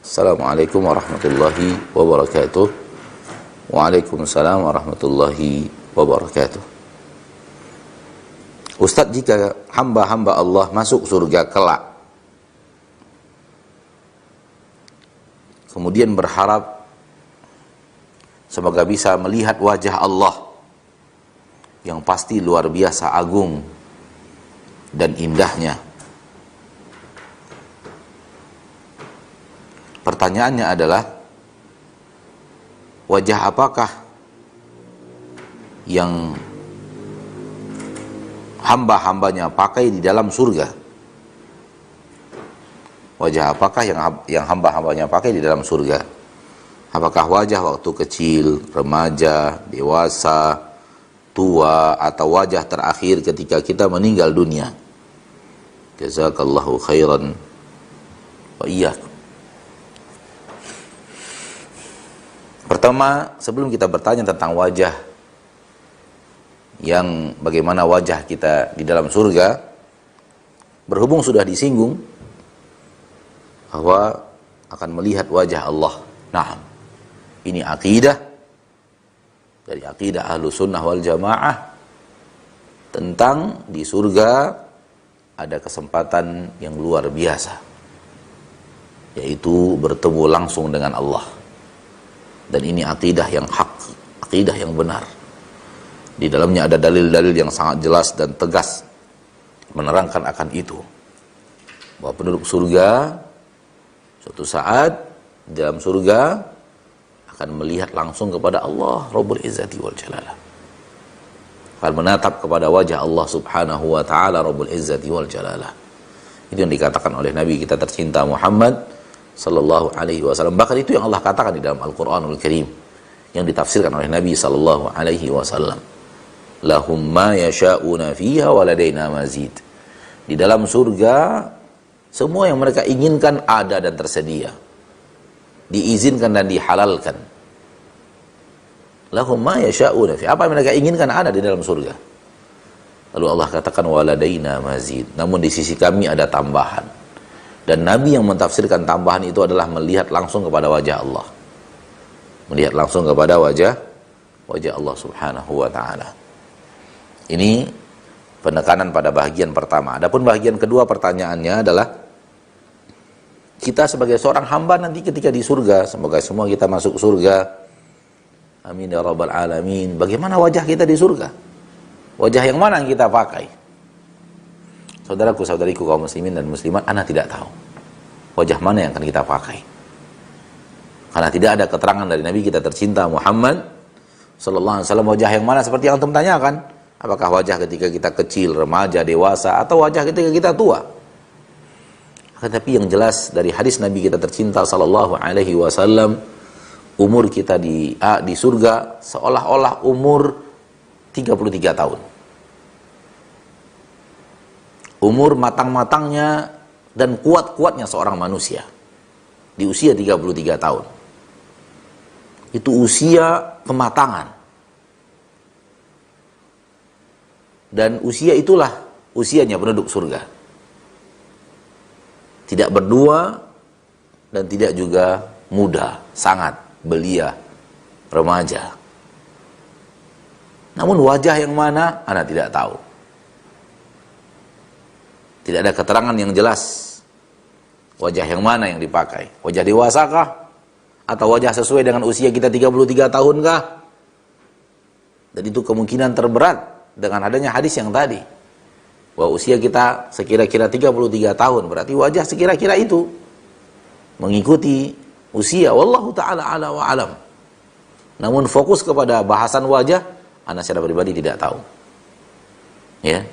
Assalamualaikum warahmatullahi wabarakatuh. Waalaikumsalam warahmatullahi wabarakatuh. Ustadz, jika hamba-hamba Allah masuk surga kelak, kemudian berharap semoga bisa melihat wajah Allah yang pasti luar biasa agung dan indahnya, pertanyaannya adalah, wajah apakah yang hamba-hambanya pakai di dalam surga? Wajah apakah yang hamba-hambanya pakai di dalam surga? Apakah wajah waktu kecil, remaja, dewasa, tua, atau wajah terakhir ketika kita meninggal dunia? Jazakallahu khairan wa iyyakum. Pertama, sebelum kita bertanya tentang wajah yang bagaimana wajah kita di dalam surga, berhubung sudah disinggung bahwa akan melihat wajah Allah. Nah, ini akidah dari akidah Ahlus Sunnah wal Jamaah tentang di surga ada kesempatan yang luar biasa, yaitu bertemu langsung dengan Allah. Dan ini akidah yang hak, akidah yang benar. Di dalamnya ada dalil-dalil yang sangat jelas dan tegas menerangkan akan itu, bahwa penduduk surga suatu saat di dalam surga akan melihat langsung kepada Allah Rabbul Izzati wal Jalalah, akan menatap kepada wajah Allah Subhanahu wa ta'ala Rabbul Izzati wal Jalalah. Itu yang dikatakan oleh Nabi kita tercinta Muhammad sallallahu alaihi wasallam. Bahkan itu yang Allah katakan di dalam Al-Qur'anul Karim, yang ditafsirkan oleh Nabi sallallahu alaihi wasallam. Lahum ma yasha'una fiha wa ladaina mazid. Di dalam surga semua yang mereka inginkan ada dan tersedia, diizinkan dan dihalalkan. Lahum ma yasha'una fiha. Apa yang mereka inginkan ada di dalam surga. Lalu Allah katakan wa ladaina mazid. Namun di sisi kami ada tambahan. Dan Nabi yang mentafsirkan tambahan itu adalah melihat langsung kepada wajah Allah. Melihat langsung kepada wajah Allah Subhanahu wa ta'ala. Ini penekanan pada bahagian pertama. Adapun bahagian kedua pertanyaannya adalah, kita sebagai seorang hamba nanti ketika di surga, semoga semua kita masuk surga, amin ya rabbal alamin, bagaimana wajah kita di surga? Wajah yang mana yang kita pakai? Saudaraku, saudariku kaum muslimin dan muslimat, ana tidak tahu wajah mana yang akan kita pakai, karena tidak ada keterangan dari Nabi kita tercinta Muhammad sallallahu alaihi wasallam wajah yang mana seperti yang antum tanyakan. Apakah wajah ketika kita kecil, remaja, dewasa, atau wajah ketika kita tua? Tetapi yang jelas dari hadis Nabi kita tercinta sallallahu alaihi wasallam, umur kita di surga seolah-olah umur 33 tahun. Umur matang-matangnya dan kuat-kuatnya seorang manusia di usia 33 tahun. Itu usia kematangan. Dan usia itulah usianya penduduk surga. Tidak berdua dan tidak juga muda, sangat belia, remaja. Namun wajah yang mana, ana tidak tahu. Tidak ada keterangan yang jelas wajah yang mana yang dipakai. Wajah dewasakah? Atau wajah sesuai dengan usia kita 33 tahunkah? Dan itu kemungkinan terberat dengan adanya hadis yang tadi, bahwa usia kita sekira-kira 33 tahun, berarti wajah sekira-kira itu mengikuti usia. Wallahu ta'ala ala wa alam. Namun fokus kepada bahasan wajah, ana secara pribadi tidak tahu. Ya.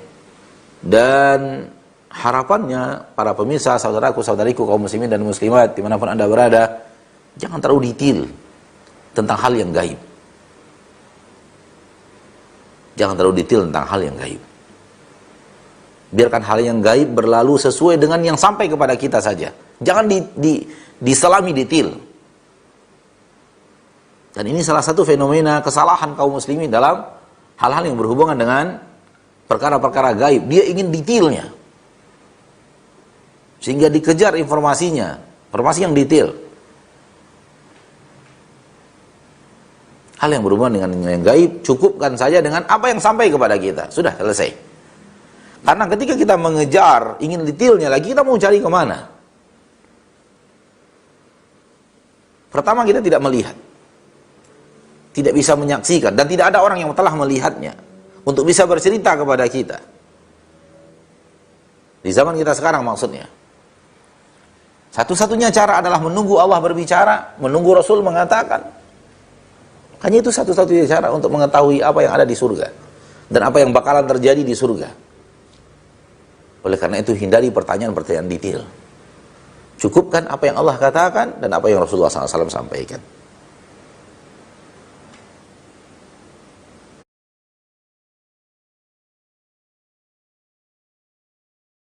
Dan harapannya para pemirsa, saudaraku, saudariku kaum muslimin dan muslimat dimanapun anda berada, jangan terlalu detail tentang hal yang gaib. Jangan terlalu detail tentang hal yang gaib. Biarkan hal yang gaib berlalu sesuai dengan yang sampai kepada kita saja. Jangan diselami detail. Dan ini salah satu fenomena kesalahan kaum muslimin dalam hal-hal yang berhubungan dengan perkara-perkara gaib. Dia ingin detailnya, sehingga dikejar informasinya, informasi yang detail. Hal yang berhubungan dengan yang gaib, cukupkan saja dengan apa yang sampai kepada kita. Sudah selesai. Karena ketika kita mengejar, ingin detailnya lagi, kita mau cari kemana? Pertama, kita tidak melihat. Tidak bisa menyaksikan. Dan tidak ada orang yang telah melihatnya. Untuk bisa bercerita kepada kita. Di zaman kita sekarang maksudnya. Satu-satunya cara adalah menunggu Allah berbicara, menunggu Rasul mengatakan. Hanya itu satu-satunya cara untuk mengetahui apa yang ada di surga. Dan apa yang bakalan terjadi di surga. Oleh karena itu hindari pertanyaan-pertanyaan detail. Cukupkan apa yang Allah katakan dan apa yang Rasulullah SAW sampaikan.